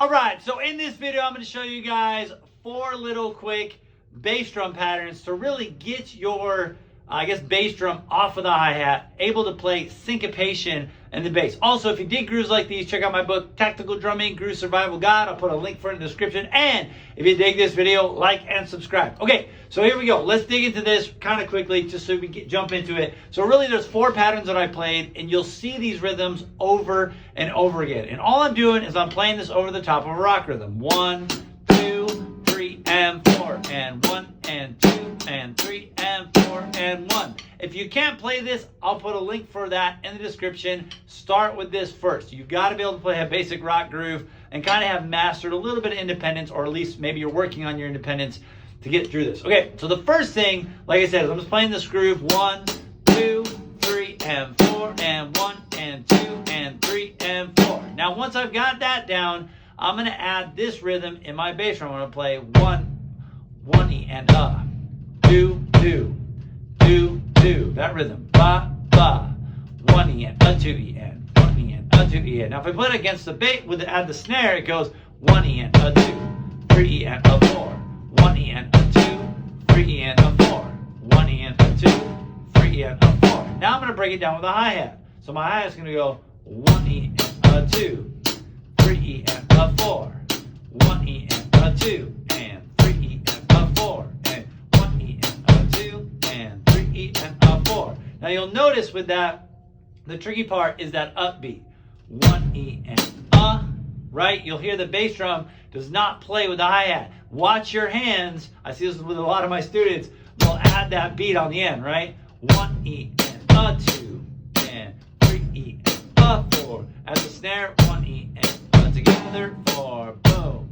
All right, so in this video, I'm going to show you guys 4 little quick bass drum patterns to really get your, bass drum off of the hi-hat, able to play syncopation in the bass. Also, if you dig grooves like these, check out my book, Tactical Drumming, Groove Survival Guide. I'll put a link for it in the description. And if you dig this video, like and subscribe. Okay, so here we go. Let's dig into this kind of quickly just so we can jump into it. So really, there's 4 patterns that I played, and you'll see these rhythms over and over again. And all I'm doing is I'm playing this over the top of a rock rhythm. 1, 2, 3, and 4, and 1, and 2, and 3, and 4, and 1. If you can't play this, I'll put a link for that in the description. Start with this first. You've got to be able to play a basic rock groove and kind of have mastered a little bit of independence, or at least maybe you're working on your independence to get through this. Okay, so the first thing, like I said, is I'm just playing this groove. 1, 2, 3, and 4, and 1, and 2, and 3, and 4. Now, once I've got that down, I'm going to add this rhythm in my bass drum. I'm going to play 1 E, and 2, 2, 2, 2. That rhythm. Ba, ba. 1 E, and 2 E, and 1 E, and 2 E. Now, if I put it against the bass, add the snare, it goes 1 E, and 2, 3 E, and 4. 1 E, and 2, 3 E, and 4. 1 E, and 2, 3 E, and 4. Now I'm going to break it down with a hi-hat. So my hi-hat's going to go 1 E, and 2, 3 E, and 4. 1 E, and 2, and 3 E, and 4. And 1 E, and 2, and 3 E, and 4. Now you'll notice with that, the tricky part is that upbeat. 1 E, and right? You'll hear the bass drum does not play with the hi-hat. Watch your hands. I see this with a lot of my students. They'll add that beat on the end, right? 1 E, and 2, and 3 E, and 4. As a snare, 1 E, and together, 4, boom.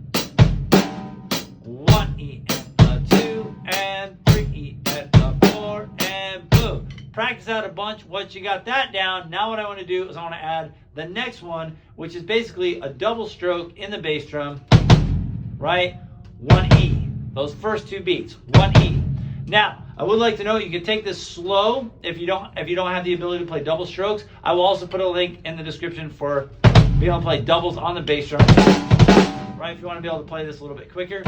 1 E, and 2, and 3 E, and 4, and boom. Practice out a bunch. Once you got that down, now what I want to do is I want to add the next one, which is basically a double stroke in the bass drum, right? 1 E. Those first 2 beats. 1 E. Now, I would like to know you can take this slow if you don't have the ability to play double strokes. I will also put a link in the description for being able to play doubles on the bass drum, right? If you want to be able to play this a little bit quicker.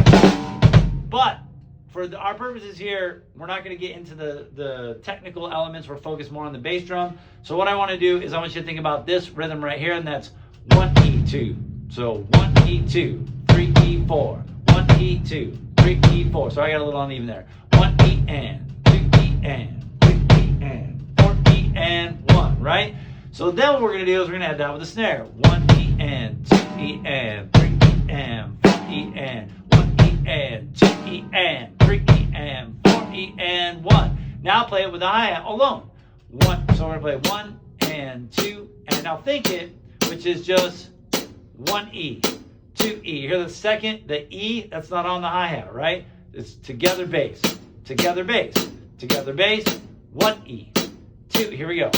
But for our purposes here, we're not going to get into the technical elements. We're focused more on the bass drum. So what I want to do is I want you to think about this rhythm right here, and that's 1 E 2. So 1 E 2, 3 E 4, 1 E 2, 3 E 4. So I got a little uneven there. 1 E and 2 E and 3 E and 4 E and 1, right? So then what we're going to do is we're going to add that with a snare. 1 E and 2 E and 3 E and 4 E and 1 E and 2 E and 3 E and 4 E and 1. Now play it with the hi-hat alone. 1. So we're going to play 1 and 2, and now think it, which is just 1 E, 2 E. You hear the second, the E, that's not on the hi-hat, right? It's together bass, together bass, together bass, 1 E, 2, here we go.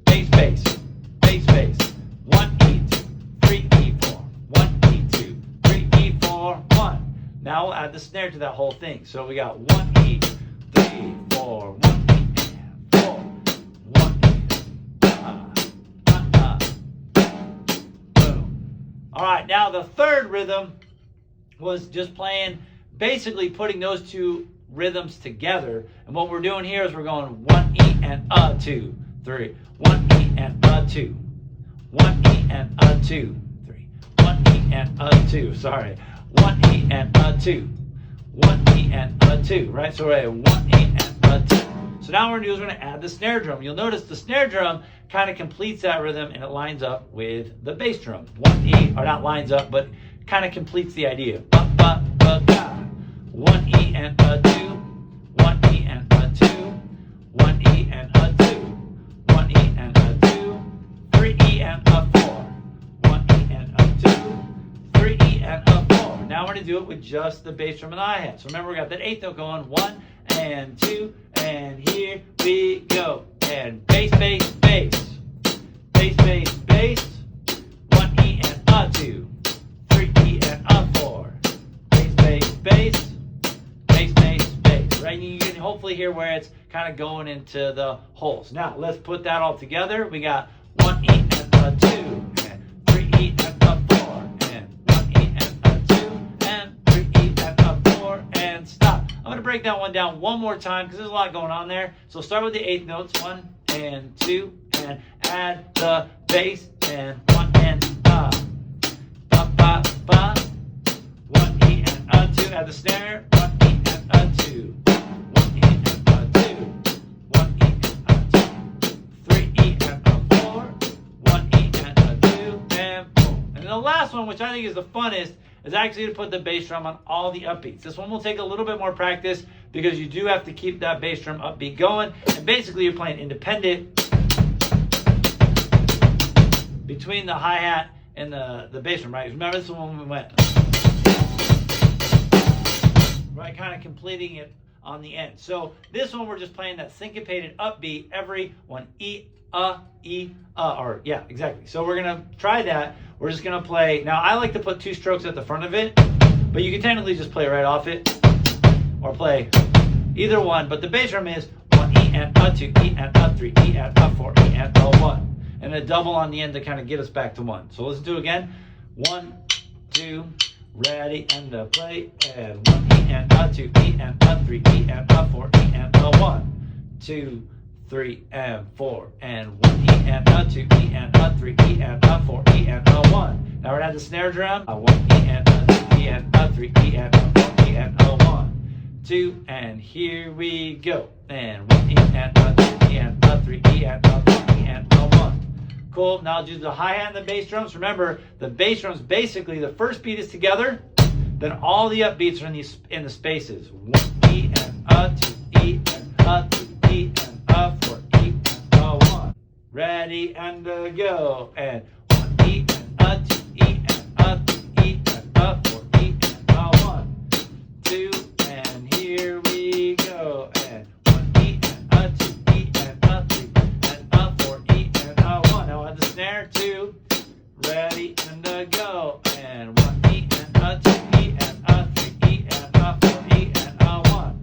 Bass, bass, bass, bass, 1 E, 2, 3 E, 4, 1 E, 2, 3 E, 4, 1. Now we'll add the snare to that whole thing. So we got 1 E, 3, 4, 1 E, 4, 1 E, boom. All right, now the third rhythm was just playing, basically putting those 2 rhythms together. And what we're doing here is we're going 1 E and 2, 3, 1 E and 2, 1 E and 2, 3, 1 E and 2, sorry. 1 E and 2, 1 E and 2, right? So we're at 1 E and 2. So now what we're going to do is we're going to add the snare drum. You'll notice the snare drum kind of completes that rhythm, and it lines up with the bass drum. 1 E, or not lines up, but kind of completes the idea. Ba, ba, ba, ba. 1 E and 2, 1 E and 2, 1 E and 2, 1 E and 2, 3 E and 4, 1 E and 2, 3 E and 4. Now we're going to do it with just the bass drum and the hi-hat. So remember, we got that 8th note going. 1 and 2, and here we go. And bass, bass, bass. Bass, bass, bass. 1 E and 2, 3 E and 4. Bass, bass, bass. Bass, bass, bass. Right? You can hopefully hear where it's kind of going into the holes. Now let's put that all together. We got 1 E and 2, and 3 E and 4, and 1 E and I'm going to break that one down one more time because there's a lot going on there. So start with the eighth notes, 1 and 2, and add the bass, and 1 and ba ba ba, 1 E and a 2, add the snare, 1 E and a 2, 1 E and a 2, 1 E and a 2, 3 E and a 4, 1 E and a 2, and boom. And then the last one, which I think is the funnest, is actually to put the bass drum on all the upbeats. This one will take a little bit more practice because you do have to keep that bass drum upbeat going. And basically you're playing independent between the hi-hat and the bass drum, right? Remember this one when we went, right, kind of completing it on the end. So this one we're just playing that syncopated upbeat every one, E, or yeah, exactly. So we're gonna try that. We're just gonna play. Now I like to put 2 strokes at the front of it, but you can technically just play right off it, or play either one. But the bass drum is 1 E and a 2, E and a 3, E and a 4, E and a 1, and a double on the end to kind of get us back to 1. So let's do it again. 1, 2, ready and play, and 1 E and a 2, E and a 3, E and a 4, E and a 1, 2, 3 and 4, and 1 E and a 2, E and a 3, E and a 4, E and a 1. Now we're gonna add the snare drum. 1 E and a 2, E and a 3, E and a 4, E and a 1, 2, and here we go. And 1 E and a 2, E and a 3, E and a 4, E and a 1. Cool. Now do the hi-hat and the bass drums. Remember, the bass drums basically the first beat is together, then all the upbeats are in the spaces. 1 E and a 2, E and a 3, E and a 4, E and a 1. Ready and go. And 1 E and a 2, E and a 3, E and a 4, E and a 1, 2, and here we go. And 1 E and a 2, E and a 3, and a 4, E and a 1. Now add the snare, 2. Ready and go. And 1 E and a 2, E and a 3, E and a 4, E and a 1,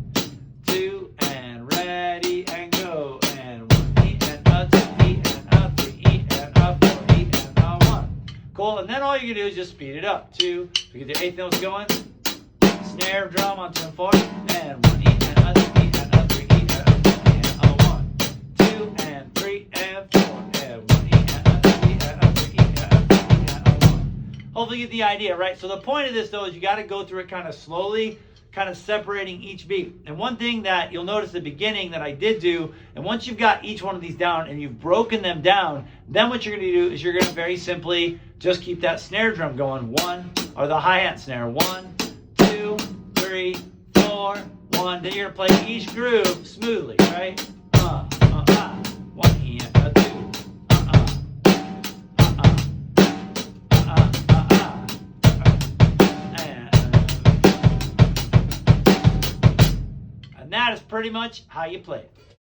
2, and ready and go. And 1 E and a 2, E and a 3, E and a 4, E and a 1. Cool. And then all you can do is just speed it up. 2. We get the eighth notes going. Snare drum on 2 and 4. And 1 E and a 2, E and a 3, E and a 4, E and a 1, 2, and 3 and 4. And 1 E and a 2, E and a 3, E and a 4, E and a 1. Hopefully you get the idea, right? So the point of this though is you got to go through it kind of slowly, kind of separating each beat. And one thing that you'll notice at the beginning that I did do, and once you've got each one of these down and you've broken them down, then what you're going to do is you're going to very simply just keep that snare drum going. 1, or the hi-hat snare. 1, 2, 3, 4, 1. Then you're going to play each groove smoothly, right? 1 E and a 2. And that is pretty much how you play it.